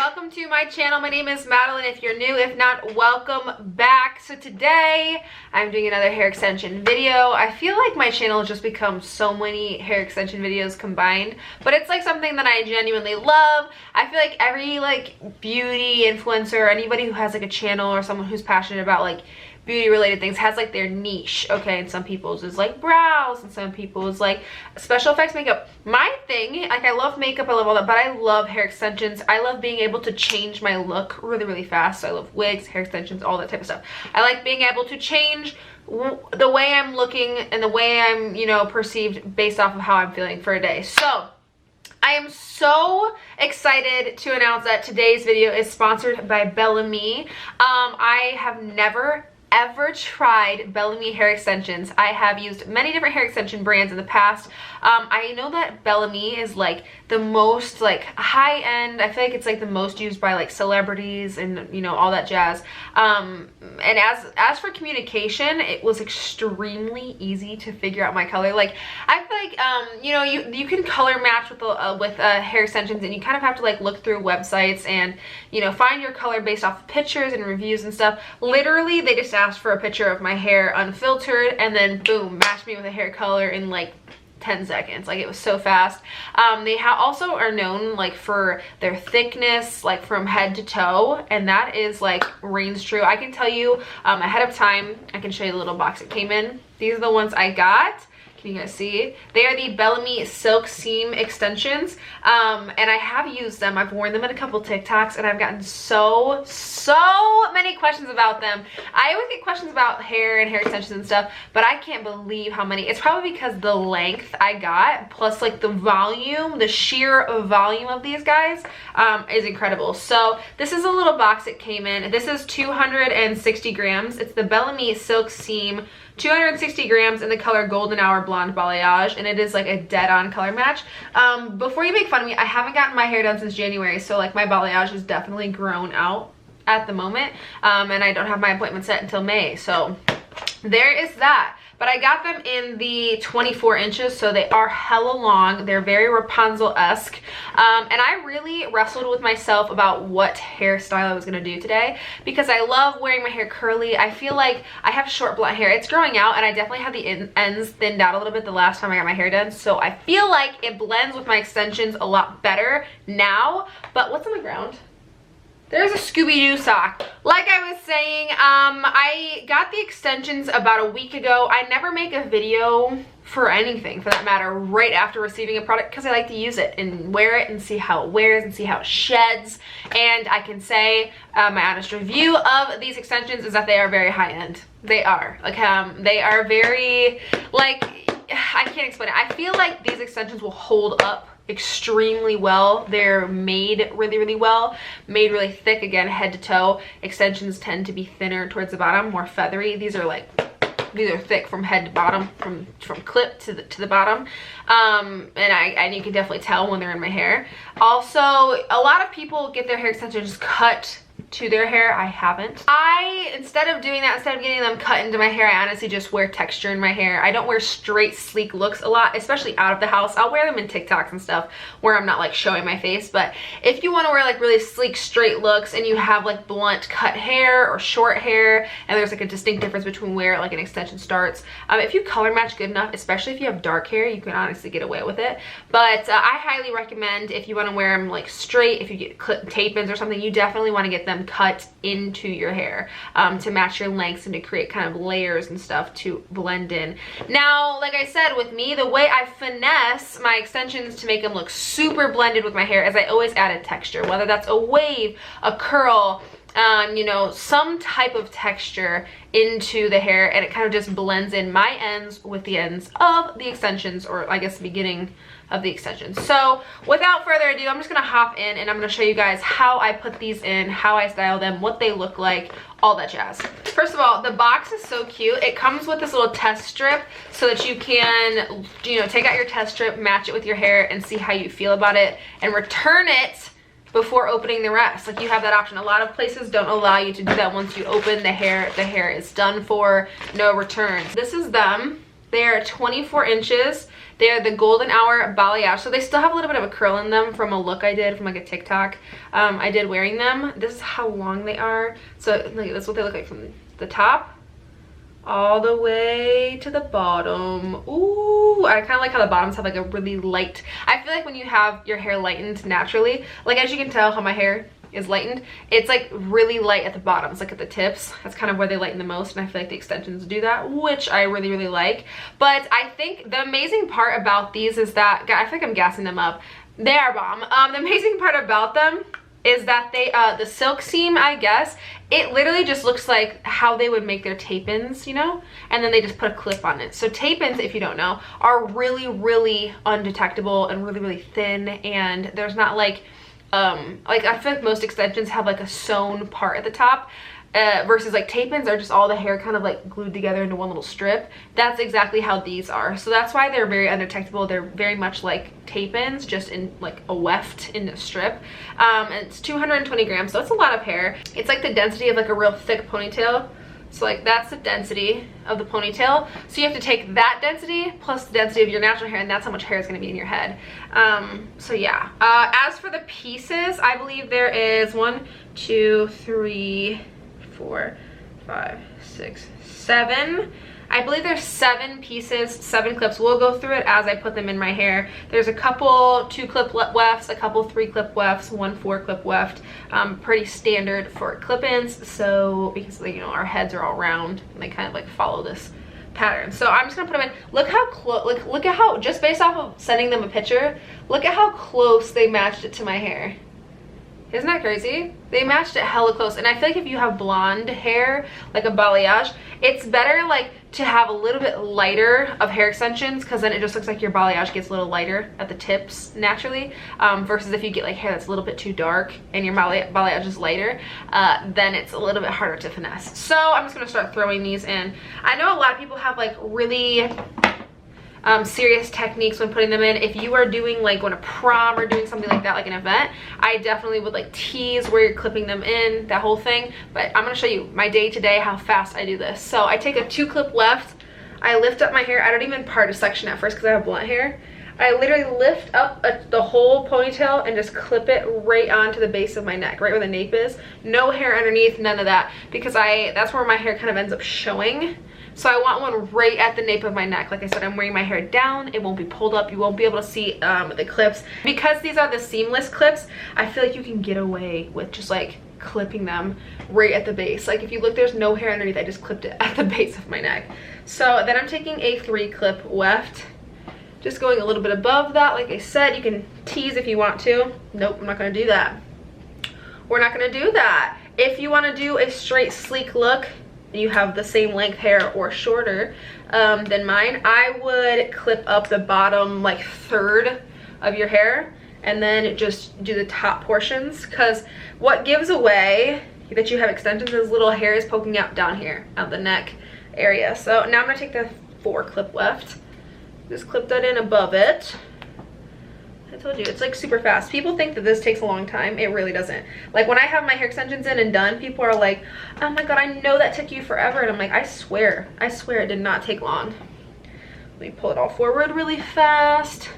welcome to my channel. My name is Madeline. If you're new, if not, welcome back. So today I'm doing another hair extension video. I feel like my channel has just become so many hair extension videos combined, but it's like something that I genuinely love. I feel like every beauty influencer, anybody who has like a channel or someone who's passionate about like beauty related things has like their niche, okay? And some people's is like brows, and some people's like special effects makeup. My thing, like, I love makeup, I love all that, but I love hair extensions. I love being able to change my look really fast. So I love wigs, hair extensions, all that type of stuff. I like being able to change the way I'm looking and the way I'm, you know, perceived based off of how I'm feeling for a day. So I am so excited to announce that today's video is sponsored by Bellami. I have never ever tried Bellami hair extensions. I have used many different hair extension brands in the past. I know that Bellami is like the most like high end. I feel like it's like the most used by like celebrities and, you know, all that jazz. And as for communication, it was extremely easy to figure out my color. Like, I feel like you know, you can color match with hair extensions, and you kind of have to like look through websites and, you know, find your color based off of pictures and reviews and stuff. Literally, they just asked for a picture of my hair unfiltered, and then boom, matched me with a hair color in like 10 seconds. Like, it was so fast. They also are known like for their thickness, like from head to toe, and that is like reigns true. I can tell you ahead of time. I can show you the little box it came in. These are the ones I got. Can you guys see? They are the Bellami Silk Seam Extensions, and I have used them. I've worn them in a couple TikToks, and I've gotten so many questions about them. I always get questions about hair and hair extensions and stuff, but I can't believe how many. It's probably because the length I got, plus like the volume, the sheer volume of these guys is incredible. So this is a little box it came in. This is 260 grams. It's the Bellami Silk Seam, 260 grams in the color Golden Hour Blonde Balayage, and it is like a dead-on color match. Before you make fun of me, I haven't gotten my hair done since January, so like my balayage is definitely grown out at the moment, and I don't have my appointment set until May, so there is that. But I got them in the 24 inches, so they are hella long. They're very Rapunzel-esque. And I really wrestled with myself about what hairstyle I was going to do today, because I love wearing my hair curly. I feel like I have short blonde hair. It's growing out, and I definitely had the ends thinned out a little bit the last time I got my hair done. So I feel like it blends with my extensions a lot better now. But what's on the ground? There's a Scooby-Doo sock. Like I was saying, I got the extensions about a week ago. I never make a video for anything, for that matter, right after receiving a product, because I like to use it and wear it and see how it wears and see how it sheds. And I can say my honest review of these extensions is that they are very high-end. They are. Like, they are very, like, I can't explain it. I feel like these extensions will hold up extremely well. They're made really well, made really thick. Again, head to toe. Extensions tend to be thinner towards the bottom, more feathery. These are thick from head to bottom, from clip to the bottom. And you can definitely tell when they're in my hair. Also, a lot of people get their hair extensions cut to their hair. I haven't. Instead of doing that, instead of getting them cut into my hair, I honestly just wear texture in my hair. I don't wear straight sleek looks a lot, especially out of the house. I'll wear them in TikToks and stuff where I'm not like showing my face. But if you want to wear like really sleek straight looks, and you have like blunt cut hair or short hair, and there's like a distinct difference between where like an extension starts, if you color match good enough, especially if you have dark hair, you can honestly get away with it. But I highly recommend, if you want to wear them like straight, if you get tape-ins or something, you definitely want to get them cut into your hair to match your lengths and to create kind of layers and stuff to blend in. Now, like I said, with me, the way I finesse my extensions to make them look super blended with my hair is I always add a texture, whether that's a wave, a curl, you know, some type of texture into the hair, and it kind of just blends in my ends with the ends of the extensions, or I guess the beginning of the extensions. So without further ado, I'm just gonna hop in and I'm gonna show you guys how I put these in, how I style them, what they look like, all that jazz. First of all, the box is so cute. It comes with this little test strip so that you can, you know, take out your test strip, match it with your hair, and see how you feel about it, and return it before opening the rest. Like, you have that option. A lot of places don't allow you to do that. Once you open the hair is done for, no returns. This is them. They're 24 inches. They're the Golden Hour Balayage. So they still have a little bit of a curl in them from a look I did from like a TikTok. I did wearing them. This is how long they are. So like, that's what they look like from the top all the way to the bottom. Ooh, I kind of like how the bottoms have like a really light. I feel like when you have your hair lightened naturally, like as you can tell how my hair is lightened, it's like really light at the bottoms, like at the tips. That's kind of where they lighten the most, and I feel like the extensions do that, which I really like. But I think the amazing part about these is that, I feel like I'm gassing them up. They are bomb. The amazing part about them is that they the silk seam, I guess, it literally just looks like how they would make their tape-ins, you know, and then they just put a clip on it. So tape-ins, if you don't know, are really undetectable and really thin, and there's not like I feel like most extensions have like a sewn part at the top, versus like tape-ins are just all the hair kind of like glued together into one little strip. That's exactly how these are. So that's why they're very undetectable. They're very much like tape-ins, just in like a weft in a strip. And it's 220 grams, so it's a lot of hair. It's like the density of like a real thick ponytail. So like that's the density of the ponytail. So you have to take that density plus the density of your natural hair, and that's how much hair is going to be in your head. So yeah. As for the pieces, I believe there is 1, 2, 3, 4, 5, 6, 7. I believe there's 7 pieces, 7 clips. We'll go through it as I put them in my hair. There's a couple 2-clip wefts, a couple 3-clip wefts, 1 4-clip weft. Pretty standard for clip-ins. So because you know our heads are all round, and they kind of like follow this pattern. So I'm just gonna put them in. Look how close. Look at how, just based off of sending them a picture, look at how close they matched it to my hair. Isn't that crazy? They matched it hella close. And I feel like if you have blonde hair, like a balayage, it's better like to have a little bit lighter of hair extensions, because then it just looks like your balayage gets a little lighter at the tips naturally, versus if you get like hair that's a little bit too dark and your balayage is lighter, then it's a little bit harder to finesse. So I'm just gonna start throwing these in. I know a lot of people have like really serious techniques when putting them in. If you are doing like going to prom or doing something like that, like an event, I definitely would like tease where you're clipping them in, that whole thing. But I'm going to show you my day to day how fast I do this. So I take a 2-clip weft, I lift up my hair. I don't even part a section at first because I have blunt hair. I literally lift up the whole ponytail and just clip it right onto the base of my neck, right where the nape is. No hair underneath, none of that, because that's where my hair kind of ends up showing. So I want one right at the nape of my neck. Like I said, I'm wearing my hair down. It won't be pulled up. You won't be able to see the clips. Because these are the seamless clips, I feel like you can get away with just like clipping them right at the base. Like if you look, there's no hair underneath. I just clipped it at the base of my neck. So then I'm taking a 3-clip weft. Just going a little bit above that. Like I said, you can tease if you want to. Nope, I'm not going to do that. We're not going to do that. If you want to do a straight sleek look, you have the same length hair or shorter than mine, I would clip up the bottom like 1/3 of your hair and then just do the top portions, because what gives away that you have extensions is little hairs poking out down here at the neck area. So now I'm going to take the 4-clip weft, just clip that in above it. I told you, it's like super fast. People think that this takes a long time. It really doesn't. Like when I have my hair extensions in and done, people are like, oh my god, I know that took you forever. And I'm like, I swear it did not take long. Let me pull it all forward really fast.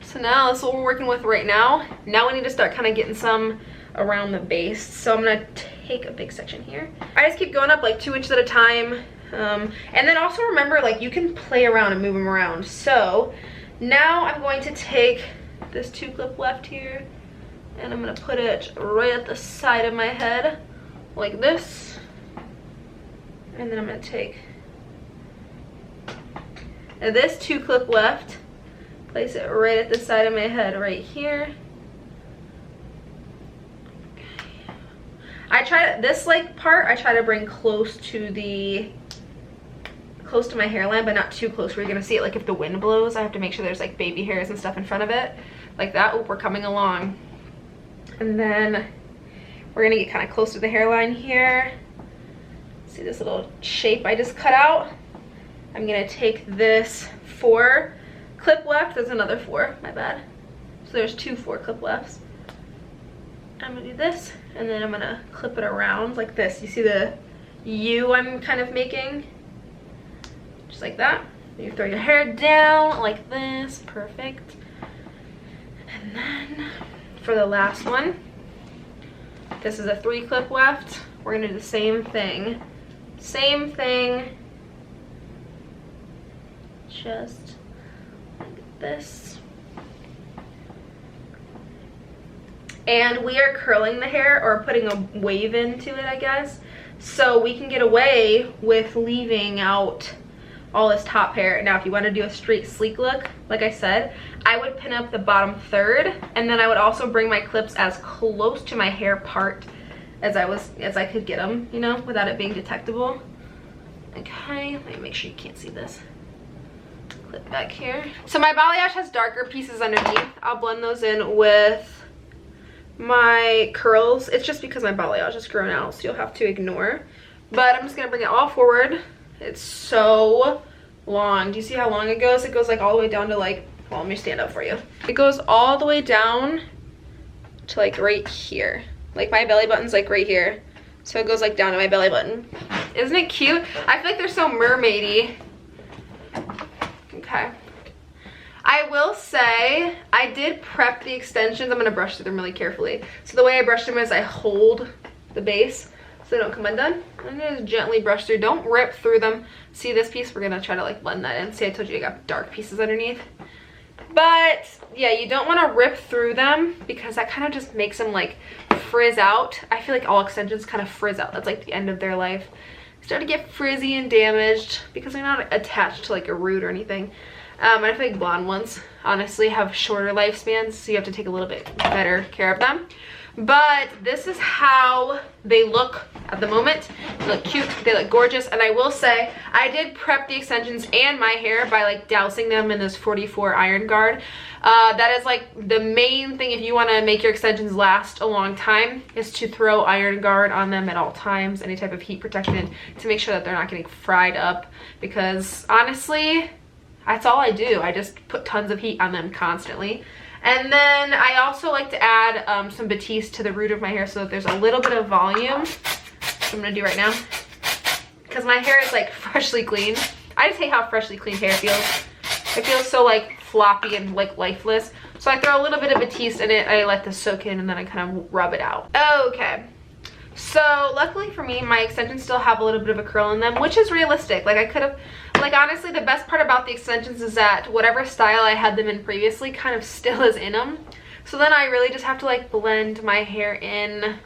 So now this is what we're working with right now. Now we need to start kind of getting some around the base. So I'm gonna take a big section here. I just keep going up like 2 inches at a time. And then also remember, like you can play around and move them around. So now I'm going to take this 2-clip weft here, and I'm gonna put it right at the side of my head like this, and then I'm gonna take this 2-clip weft, place it right at the side of my head right here. I try to, this like part I try to bring close to my hairline, but not too close where you're gonna see it. Like if the wind blows, I have to make sure there's like baby hairs and stuff in front of it like that. Oh, we're coming along. And then we're gonna get kind of close to the hairline here. See this little shape I just cut out? I'm gonna take this 4-clip weft. There's another 4, my bad. So there's 2 4-clip wefts. I'm gonna do this, and then I'm gonna clip it around like this. You see the U I'm kind of making? Just like that. You throw your hair down like this, perfect. And then for the last one, this is a 3-clip weft. We're gonna do the same thing. Same thing. Just like this. And we are curling the hair, or putting a wave into it, I guess, so we can get away with leaving out all this top hair. Now, if you want to do a straight sleek look, like I said, I would pin up the bottom third, and then I would also bring my clips as close to my hair part as I could get them, you know, without it being detectable. Okay, let me make sure you can't see this. Clip back here. So my balayage has darker pieces underneath. I'll blend those in with my curls. It's just because my balayage is grown out, so you'll have to ignore. But I'm just gonna bring it all forward. It's so long. Do you see how long it goes? It goes like all the way down to like, well, let me stand up for you. It goes all the way down to like right here. Like my belly button's like right here. So it goes like down to my belly button. Isn't it cute? I feel like they're so mermaidy. Okay. I will say, I did prep the extensions. I'm gonna brush through them really carefully. So the way I brush them is I hold the base so they don't come undone. I'm gonna just gently brush through. Don't rip through them. See this piece? We're gonna try to like blend that in. See, I told you I got dark pieces underneath. But yeah, you don't wanna rip through them because that kind of just makes them like frizz out. I feel like all extensions kind of frizz out. That's like the end of their life. Start to get frizzy and damaged because they're not attached to like a root or anything. And I feel like blonde ones honestly have shorter lifespans, so you have to take a little bit better care of them. But this is how they look at the moment. They look cute, they look gorgeous, and I will say I did prep the extensions and my hair by like dousing them in this 44 iron guard. That is like the main thing if you want to make your extensions last a long time, is to throw iron guard on them at all times, any type of heat protection, to make sure that they're not getting fried up, because honestly that's all I do. I just put tons of heat on them constantly. And then I also like to add some batiste to the root of my hair so that there's a little bit of volume. Which I'm gonna do right now, because my hair is like freshly clean. I just hate how freshly clean hair feels. It feels so like floppy and like lifeless. So I throw a little bit of batiste in it. I let this soak in and then I kind of rub it out. Okay. So luckily for me, my extensions still have a little bit of a curl in them, which is realistic. Like I could have, like honestly, the best part about the extensions is that whatever style I had them in previously kind of still is in them. So then I really just have to like blend my hair in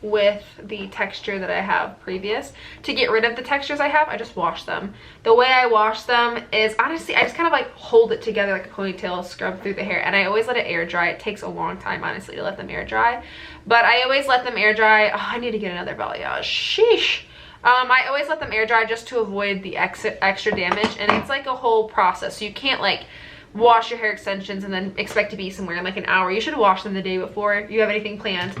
with the texture that I have previous. To get rid of the textures I have, I just wash them. The way I wash them is honestly, I just kind of like hold it together like a ponytail, scrub through the hair, and I always let it air dry. It takes a long time honestly to let them air dry, but I always let them air dry. Oh, I need to get another balayage. Sheesh. I always let them air dry just to avoid the extra damage, and it's like a whole process. So you can't like wash your hair extensions and then expect to be somewhere in like an hour. You should wash them the day before you have anything planned.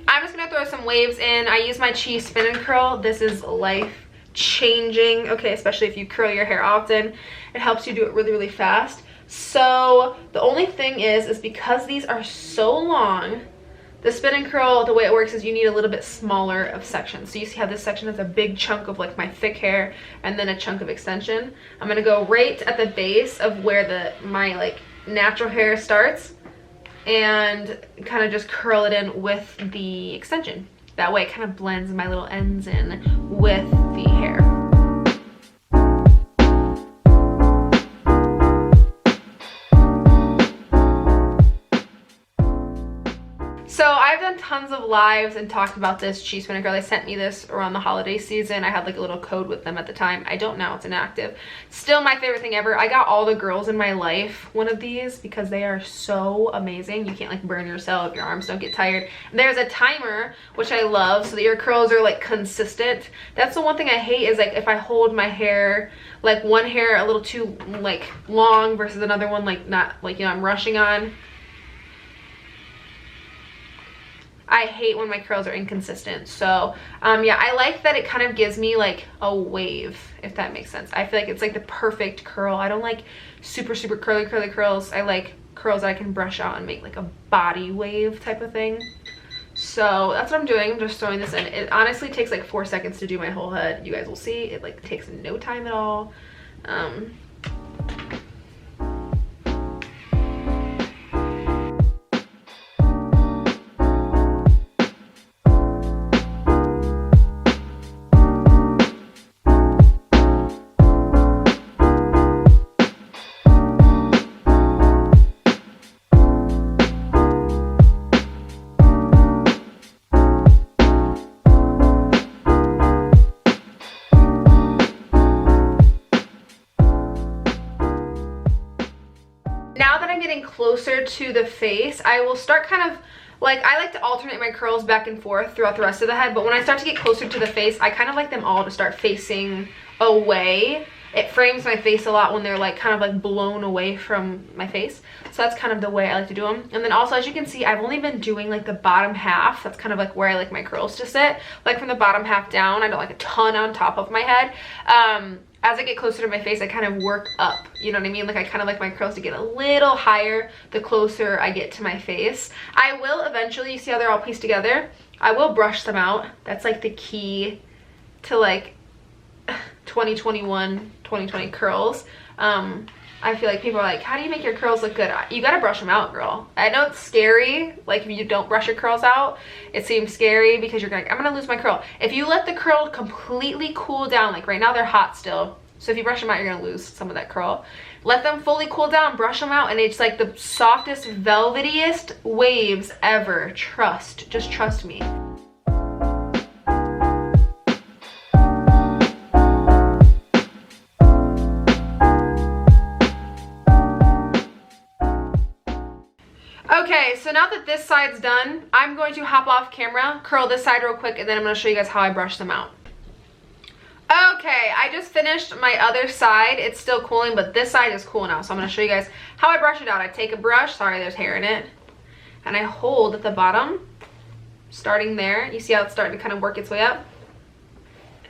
I'm just gonna throw some waves in. I use my Chi spin and curl. This is life changing, okay, especially if you curl your hair often. It helps you do it really, really fast. So the only thing is because these are so long, the spin and curl, the way it works is you need a little bit smaller of sections. So you see how this section has a big chunk of like my thick hair and then a chunk of extension. I'm gonna go right at the base of where my like natural hair starts and kind of just curl it in with the extension. That way it kind of blends my little ends in with the hair. So I've done tons of lives and talked about this Chi spin and curl. They sent me this around the holiday season. I had like a little code with them at the time. I don't now, it's inactive. Still my favorite thing ever. I got all the girls in my life one of these because they are so amazing. You can't like burn yourself, your arms don't get tired. There's a timer, which I love, so that your curls are like consistent. That's the one thing I hate, is like if I hold my hair, like one hair a little too like long versus another one like not like, you know, I'm rushing on. I hate when my curls are inconsistent. So yeah, I like that it kind of gives me like a wave, if that makes sense. I feel like it's like the perfect curl. I don't like super curly curls. I like curls that I can brush out and make like a body wave type of thing. So that's what I'm doing. I'm just throwing this in. It honestly takes like 4 seconds to do my whole head. You guys will see it like takes no time at all. closer to the face, I will start kind of like, I like to alternate my curls back and forth throughout the rest of the head, but when I start to get closer to the face, I kind of like them all to start facing away. It frames my face a lot when they're like kind of like blown away from my face. So that's kind of the way I like to do them. And then also, as you can see, I've only been doing like the bottom half. That's kind of like where I like my curls to sit. Like from the bottom half down, I don't like a ton on top of my head. As I get closer to my face, I kind of work up, you know what I mean? Like I kind of like my curls to get a little higher the closer I get to my face. I will eventually, you see how they're all pieced together? I will brush them out. That's like the key to like 2021, 2020 curls. I feel like people are like, how do you make your curls look good? You gotta brush them out, girl. I know it's scary, like if you don't brush your curls out, it seems scary because you're like, I'm gonna lose my curl. If you let the curl completely cool down, like right now they're hot still, so if you brush them out, you're gonna lose some of that curl. Let them fully cool down, brush them out, and it's like the softest, velvetiest waves ever. Trust, just trust me. Okay, so now that this side's done, I'm going to hop off camera, curl this side real quick, and then I'm going to show you guys how I brush them out. Okay, I just finished my other side. It's still cooling, but this side is cool now. So I'm going to show you guys how I brush it out. I take a brush, sorry there's hair in it, and I hold at the bottom, starting there. You see how it's starting to kind of work its way up?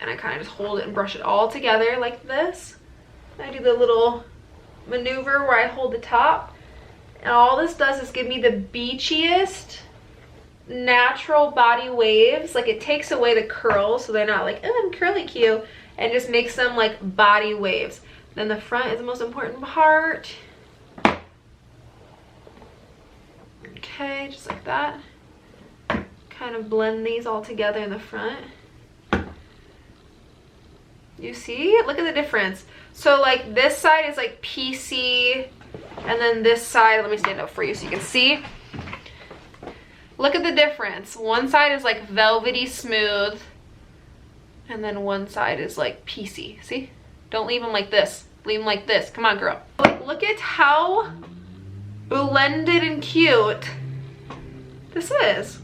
And I kind of just hold it and brush it all together like this. I do the little maneuver where I hold the top. And all this does is give me the beachiest natural body waves. Like it takes away the curls so they're not like, oh, I'm curly cute, and just makes them like body waves. Then the front is the most important part. Okay, just like that. Kind of blend these all together in the front. You see? Look at the difference. So like this side is like piecey, and then this side, let me stand up for you so you can see. Look at the difference. One side is like velvety smooth, and then one side is like piecey. See? Don't leave them like this. Leave them like this. Come on, girl. Look at how blended and cute this is.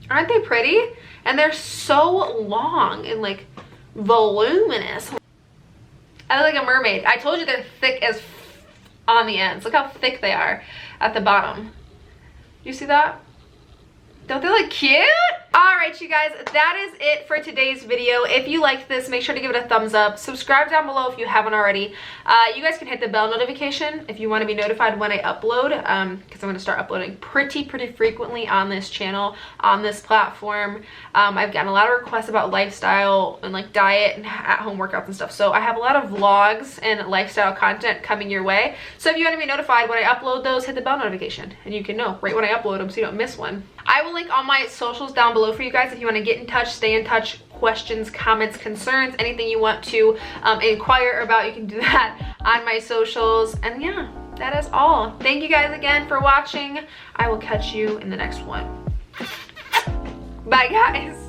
Aren't they pretty? And they're so long and like voluminous. I look like a mermaid. I told you they're thick as on the ends. Look how thick they are at the bottom. You see that? Don't they look cute? All right, you guys, that is it for today's video. If you liked this, make sure to give it a thumbs up. Subscribe down below if you haven't already. You guys can hit the bell notification if you want to be notified when I upload, because I'm going to start uploading pretty frequently on this channel, on this platform. I've gotten a lot of requests about lifestyle and like diet and at-home workouts and stuff. So I have a lot of vlogs and lifestyle content coming your way. So if you want to be notified when I upload those, hit the bell notification and you can know right when I upload them so you don't miss one. I will link all my socials down below for you guys if you want to get in touch, stay in touch, questions, comments, concerns, anything you want to inquire about, you can do that on my socials. And yeah, that is all. Thank you guys again for watching. I will catch you in the next one. Bye, guys.